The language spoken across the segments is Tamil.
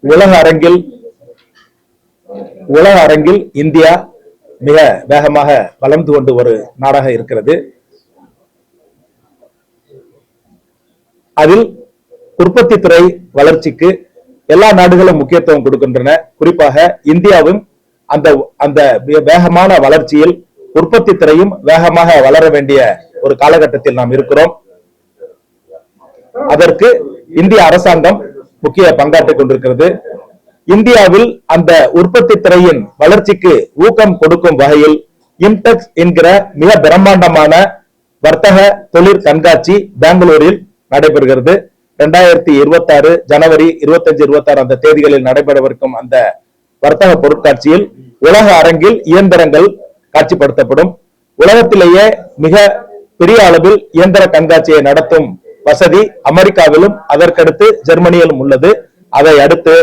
உலக அரங்கில் உலக அரங்கில் இந்தியா மிக வேகமாக வளர்ந்து கொண்டு ஒரு நாடாக இருக்கிறது. அதில் உற்பத்தி துறை வளர்ச்சிக்கு எல்லா நாடுகளும் முக்கியத்துவம் கொடுக்கின்றன. குறிப்பாக இந்தியாவும் அந்த அந்த வேகமான வளர்ச்சியில் உற்பத்தி துறையும் வேகமாக வளர வேண்டிய ஒரு காலகட்டத்தில் நாம் இருக்கிறோம். அதற்கு இந்திய அரசாங்கம் முக்கிய பங்காற்றிக் கொண்டிருக்கிறது. இந்தியாவில் அந்த உற்பத்தி துறையின் வளர்ச்சிக்கு ஊக்கம் கொடுக்கும் வகையில் இம்டெக்ஸ் என்கிற மிக பிரம்மாண்டமான வர்த்தக தொழிற் கண்காட்சி பெங்களூரில் நடைபெறுகிறது. 2026 ஜனவரி 25, 26 அந்த தேதிகளில் நடைபெறவிருக்கும் அந்த வர்த்தக பொருட்காட்சியில் உலக அரங்கில் இயந்திரங்கள் காட்சிப்படுத்தப்படும். உலகத்திலேயே மிக பெரிய அளவில் இயந்திர கண்காட்சியை நடத்தும் வசதி அமெரிக்காவிலும் அதற்கடுத்து ஜெர்மனியிலும் உள்ளது. அதை அடுத்து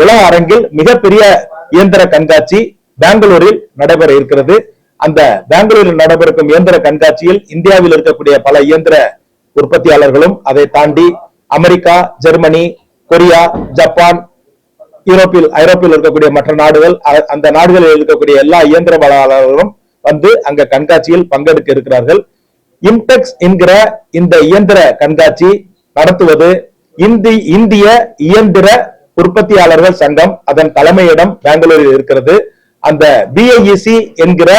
உலக அரங்கில் மிகப்பெரிய இயந்திர கண்காட்சி பெங்களூரில் நடைபெற இருக்கிறது. அந்த பெங்களூரில் நடைபெறும் இயந்திர கண்காட்சியில் இந்தியாவில் இருக்கக்கூடிய பல இயந்திர உற்பத்தியாளர்களும் அதை தாண்டி அமெரிக்கா, ஜெர்மனி, கொரியா, ஜப்பான், ஐரோப்பில் இருக்கக்கூடிய மற்ற நாடுகள், அந்த நாடுகளில் இருக்கக்கூடிய எல்லா இயந்திரவாளர்களும் வந்து அங்க கண்காட்சியில் பங்கெடுக்க இருக்கிறார்கள். இம்டெக்ஸ் என்கிற இந்த இயந்திர கண்காட்சி நடத்துவது இந்திய இயந்திர உற்பத்தியாளர்கள் சங்கம். அதன் தலைமையிடம் பெங்களூரில் இருக்கிறது. அந்த BIEC என்கிற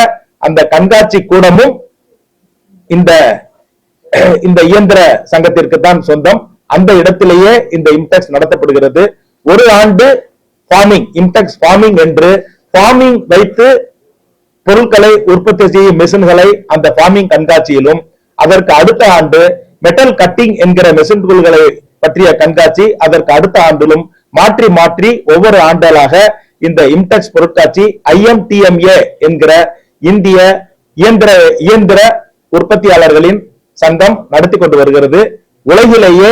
அந்த கண்காட்சி கூடமும் இந்த இயந்திர சங்கத்திற்கு தான் சொந்தம். அந்த இடத்திலேயே இந்த இம்டெக்ஸ் நடத்தப்படுகிறது. ஒரு ஆண்டு ஃபார்மிங், இம்டெக்ஸ் ஃபார்மிங் என்று ஃபார்மிங் வைத்து பொருட்களை உற்பத்தி செய்யும் மிஷின்களை அந்த ஃபார்மிங் கண்காட்சியிலும், அதற்கு அடுத்த ஆண்டு மெட்டல் கட்டிங் என்கிற மெஷின் டூல்களை பற்றிய கண்காட்சி அதற்கு அடுத்த ஆண்டிலும் மாற்றி மாற்றி ஒவ்வொரு ஆண்டாளாக இந்த இம்டெக்ஸ் பொருட்காட்சி IMTMA என்கிற இந்திய இயந்திர உற்பத்தியாளர்களின் சங்கம் நடத்தி கொண்டு வருகிறது. உலகிலேயே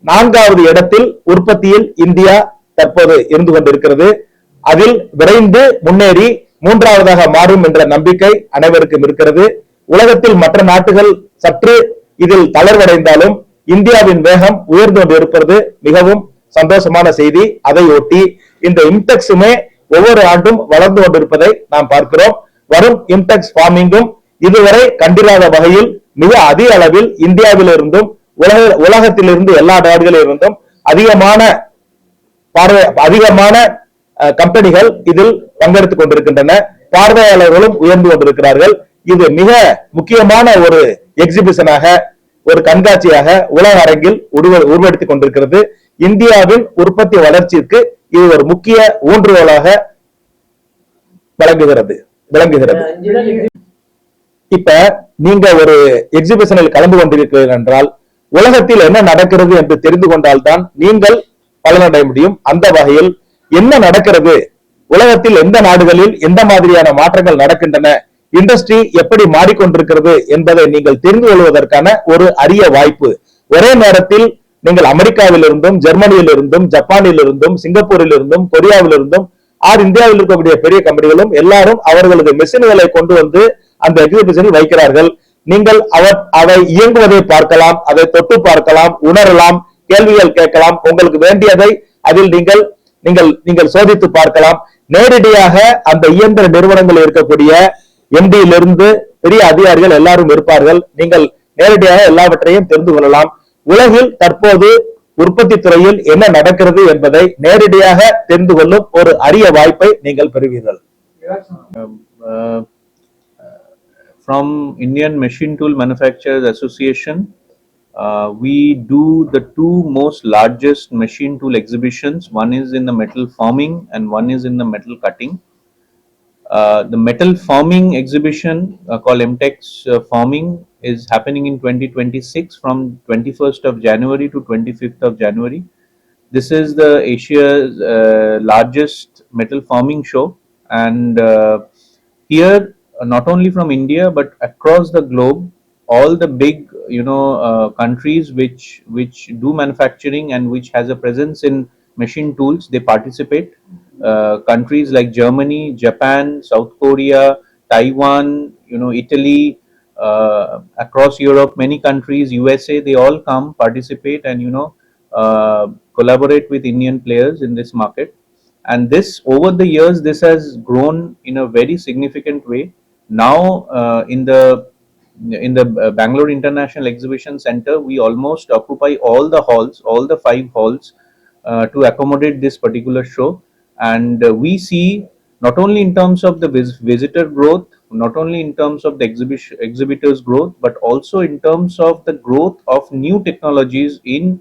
4வது இடத்தில் உற்பத்தியில் இந்தியா தற்போது இருந்து கொண்டிருக்கிறது. அதில் விரைந்து முன்னேறி 3வதாக மாறும் என்ற நம்பிக்கை அனைவருக்கும் இருக்கிறது. உலகத்தில் மற்ற நாட்டுகள் சற்று இதில் தளர்வடைந்தாலும் இந்தியாவின் வேகம் உயர்ந்து கொண்டிருப்பது மிகவும் சந்தோஷமான செய்தி. அதை ஒட்டி இந்த இம்டெக்ஸுமே ஒவ்வொரு ஆண்டும் வளர்ந்து கொண்டிருப்பதை நாம் பார்க்கிறோம். வரும் இம்டெக்ஸ் ஃபார்மிங்கும் இதுவரை கண்டிராத வகையில் மிக அதிக அளவில் இந்தியாவிலிருந்தும் உலகத்திலிருந்து எல்லா நாடுகளிலிருந்தும் அதிகமான கம்பெனிகள் இதில் பங்கெடுத்துக் கொண்டிருக்கின்றன. பார்வையாளர்களும் உயர்ந்து கொண்டிருக்கிறார்கள். இது மிக முக்கியமான ஒரு எக்ஸிபிஷனாக, ஒரு கண்காட்சியாக உலக அரங்கில் உருவெடுத்துக் கொண்டிருக்கிறது. இந்தியாவின் உற்பத்தி வளர்ச்சிக்கு இது ஒரு முக்கிய ஊன்றுகோலாக விளங்குகிறது. இப்ப நீங்க ஒரு எக்ஸிபிஷனில் கலந்து கொண்டிருக்கிறீர்கள் என்றால் உலகத்தில் என்ன நடக்கிறது என்று தெரிந்து கொண்டால்தான் நீங்கள் பலனடைய முடியும். அந்த வகையில் என்ன நடக்கிறது, உலகத்தில் எந்த நாடுகளில் எந்த மாதிரியான மாற்றங்கள் நடக்கின்றன, இண்டஸ்ட்ரி எப்படி மாறிக்கொண்டிருக்கிறது என்பதை நீங்கள் தெரிந்து கொள்வதற்கான ஒரு அரிய வாய்ப்பு. ஒரே நேரத்தில் நீங்கள் அமெரிக்காவிலிருந்தும், ஜெர்மனியிலிருந்தும், ஜப்பானிலிருந்தும், சிங்கப்பூரிலிருந்தும், கொரியாவிலிருந்தும், இந்தியாவில் இருக்கக்கூடிய பெரிய கம்பெனிகளும் எல்லாரும் அவர்களது மெஷின்களை கொண்டு வந்து அந்த எக்ஸிபிஷனில் வைக்கிறார்கள். நீங்கள் அவை இயங்குவதை பார்க்கலாம், அதை தொட்டு பார்க்கலாம், உணரலாம், கேள்விகள் கேட்கலாம். உங்களுக்கு வேண்டியதை அதில் நீங்கள் சோதித்து பார்க்கலாம். நேரடியாக அந்த இயந்திர நிறுவனங்கள் இருக்கக்கூடிய MD-யிலிருந்து பெரிய அதிகாரிகள் எல்லாரும் இருப்பார்கள். நீங்கள் நேரடியாக எல்லாவற்றையும் தெரிந்து கொள்ளலாம். உலகில் தற்போது உற்பத்தி துறையில் என்ன நடக்கிறது என்பதை நேரடியாக தெரிந்து கொள்ளும் ஒரு அரிய வாய்ப்பை நீங்கள் பெறுவீர்கள். From Indian Machine Tool Manufacturers Association, we do the two most largest machine tool exhibitions. One is in the metal forming and one is in the metal cutting. The metal forming exhibition called MTEX Forming is happening in 2026 from 21st of January to 25th of January. This is the Asia's largest metal forming show, and here not only from India but across the globe, all the big countries which do manufacturing and which has a presence in machine tools, they participate. Countries like Germany, Japan, South Korea, Taiwan, Italy, across Europe, many countries, USA, they all come participate and collaborate with Indian players in this market. And this, over the years, this has grown in a very significant way. Now, in the Bangalore International Exhibition Center, we almost occupy all the halls, all the 5 halls, to accommodate this particular show. And we see, not only in terms of the visitor growth, not only in terms of the exhibitors growth, but also in terms of the growth of new technologies in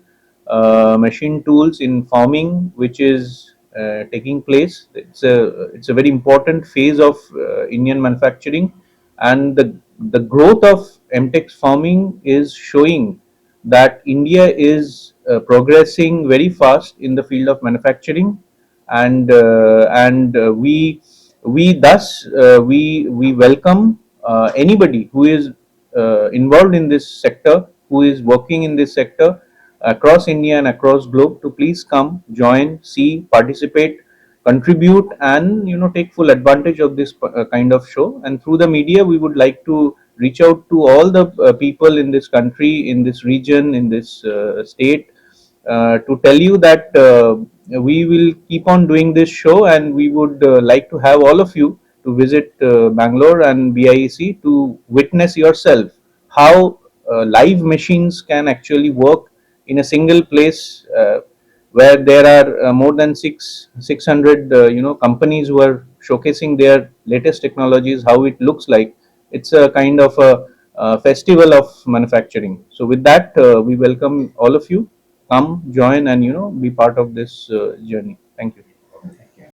machine tools in farming, which is taking place. It's a very important phase of Indian manufacturing, and the growth of MTech farming is showing that India is progressing very fast in the field of manufacturing. And we welcome anybody who is involved in this sector, who is working in this sector across India and across globe, to please come, join, see, participate, contribute, and take full advantage of this kind of show. And through the media, we would like to reach out to all the people in this country, in this region, in this state, to tell you that we will keep on doing this show, and we would like to have all of you to visit Bangalore and BIEC to witness yourself how live machines can actually work in a single place, where there are more than 600 companies who are showcasing their latest technologies, how it looks like. It's a kind of a festival of manufacturing. So with that, we welcome all of you. Come, join, and be part of this journey. Thank you.